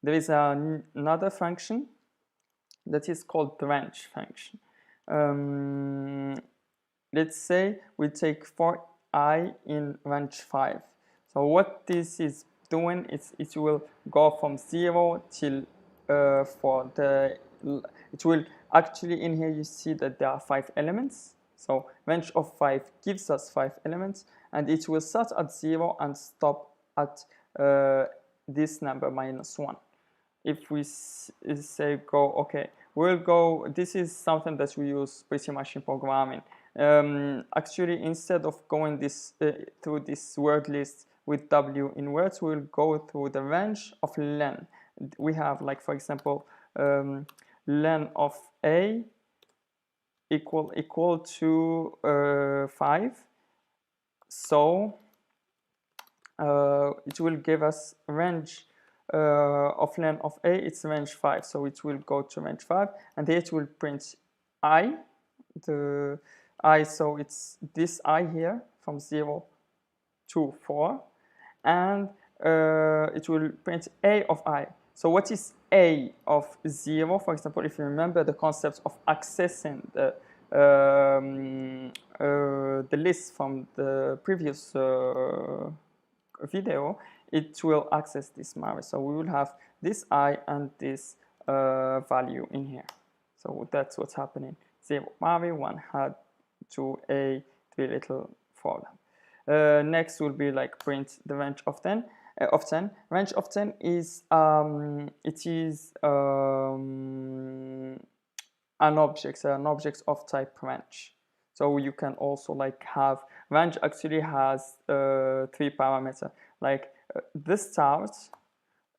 there is another function that is called the range function. Let's say we take for I in range 5. So what this is doing is it will go from 0 till for the, it will actually, in here you see that there are 5 elements. So range of 5 gives us 5 elements, and it will start at 0 and stop at this number -1. If we say go, okay, we'll go, this is something that we use pretty much in programming. Actually, instead of going this through this word list with W in words, we'll go through the range of len. We have, like, for example, len of A equal to 5. So it will give us range of len of A, it's range 5, so it will go to range 5, and here it will print I, the I, so it's this I here from 0 to 4, and it will print A of I. So what is A of 0? For example, if you remember the concept of accessing the list from the previous video, it will access this Mari. So we will have this I and this value in here. So that's what's happening. 0 Mari, 1 had, 2 A, 3 little, 4 lamb. Next will be like print the range of 10. Range of 10 is it is an object of type range. So you can also like have range actually has 3 parameters, like the start,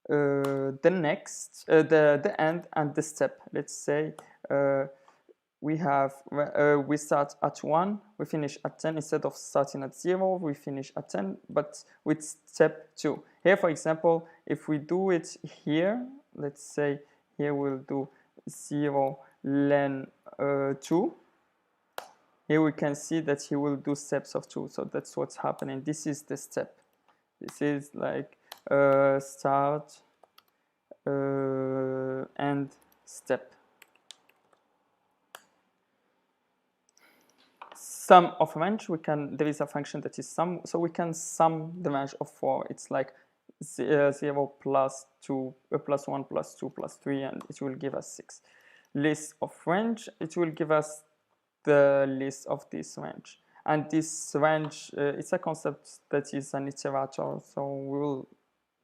the next, the end, and the step. Let's say we have we start at 1, we finish at 10. Instead of starting at 0, we finish at 10, but with step 2. Here, for example, if we do it here, let's say here we'll do 0 len 2. Here we can see that he will do steps of 2. So that's what's happening. This is the step. This is like start, end, step. Sum of range, there is a function that is sum, so we can sum the range of 4. It's like 0 plus 2 plus 1 plus 2 plus 3, and it will give us 6. List of range, it will give us the list of this range, and this range it's a concept that is an iterator, so we will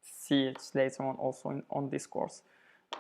see it later on also on this course.